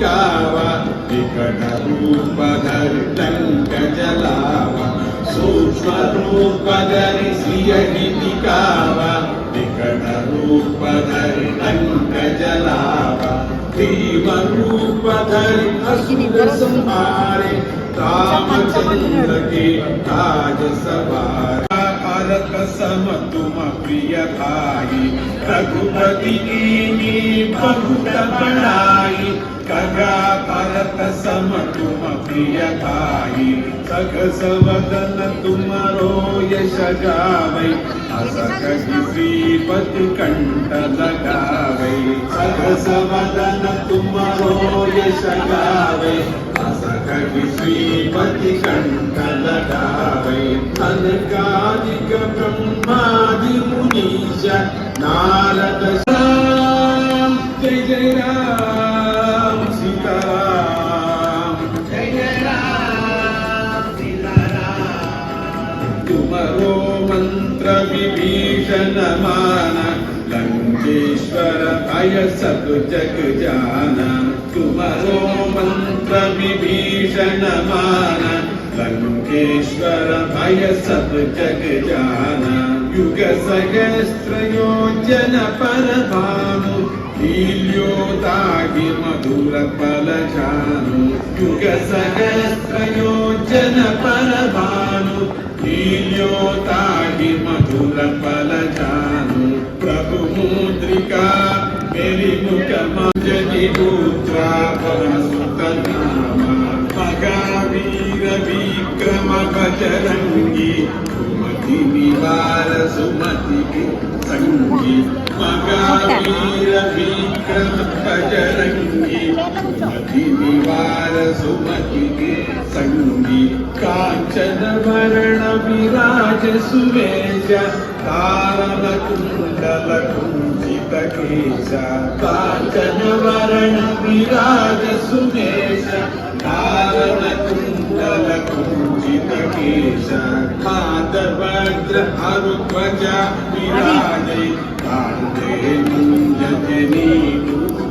दिखावा विकट रूप धरि लंक जलावा सूक्ष्म रूप धरि सिय दिखावा विकट रूप धरि लंक जलावा तीव्र रूप धरि असुर संहारे रामचंद्र के काज सवार भरत सम तुम प्रिय भाई रघुपति की बहुत बड़ाई कगा भरत सम तुम प्रिय भाई सगस वदन तुमरो यश गावै अस कहि श्रीपति कंठ लगावै सगस वदन तुमरो यश गावै अस कहि श्रीपति कंठ लगावै अनकादिक ब्रह्मादि मुनीश नारद राम जय जय राम सीताराम जय जय राम सीताराम तुमरो मंत्र विभीषण माना लंकेश्वर भय सब जग जाना तुमरो मंत्र विभीषण माना लंकेश्वर भय सब जग जाना युग सहस्त्र योजन पर भानु लील्योताहि मधुर फल जानु युग सहस्त्र योजन पर भानु लील्योताहि मधुर फल जानु प्रभु मुद्रिका मेरी मुख मंजनी पुत्रा पवन सुत नामा महावीर विक्रम बजरंगी सुमति निवार सुमति के संगी महावीर विक्रम बजरंगी सुमति निवार सुमति के संगी कांचन वर्ण विराज सुवेश तारण कुंडल कुंजित केश कांचन वर्ण विराज सुवेश तारण कुंडल कुंजित केश पादवज्र अरुध्वजा विराजे कांधे मुंजनी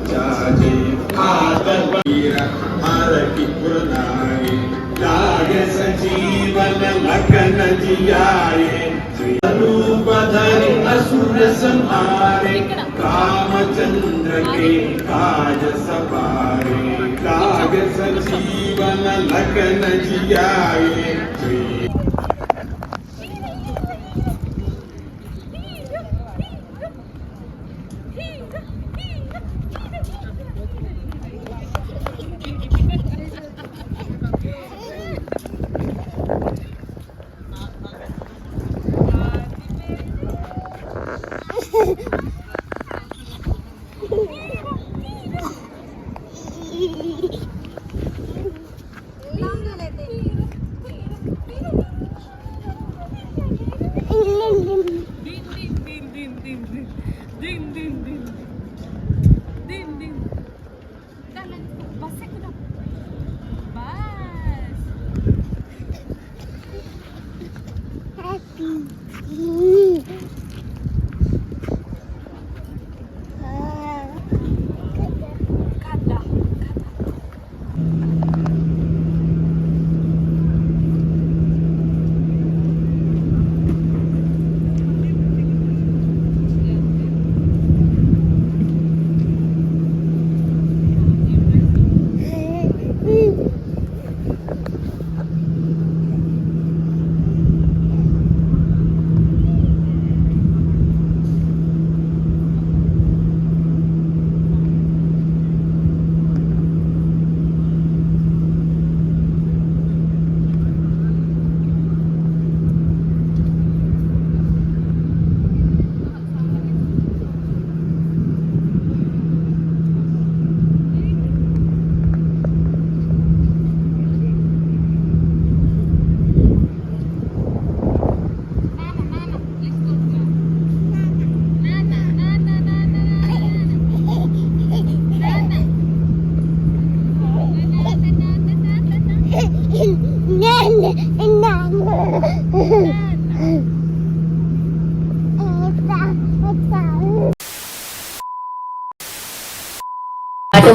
चाजे पादवीर हर की पुरनाए लाग सजीवन लखन जियाए रूप धरि असुर संहारे रामचंद्र के काज सवारे लाग सजीवन लखन जियाए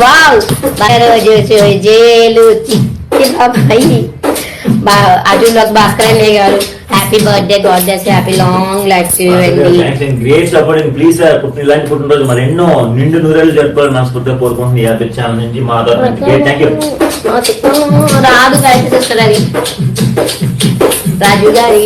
వావ్ రోజు జేలు చిట్టి బాబాయి అర్జున్ బాస్ భాస్కర్ అన్నయ్య గారు happy birthday God bless happy long life to you అండి గ్రేట్ సపోర్టింగ్ ప్లీజ్ సార్ ఇలాంటి పుట్టినరోజు మరి ఎన్నో నిండు నూరేళ్ళు జరుపుకోవాలి మనస్ఫూర్తిగా కోరుకుంటుంది యాభై ఛానల్ నుంచి మా థ్యాంక్ యూ రాదు గాయత్రి సిస్టర్ అది రాజు గారి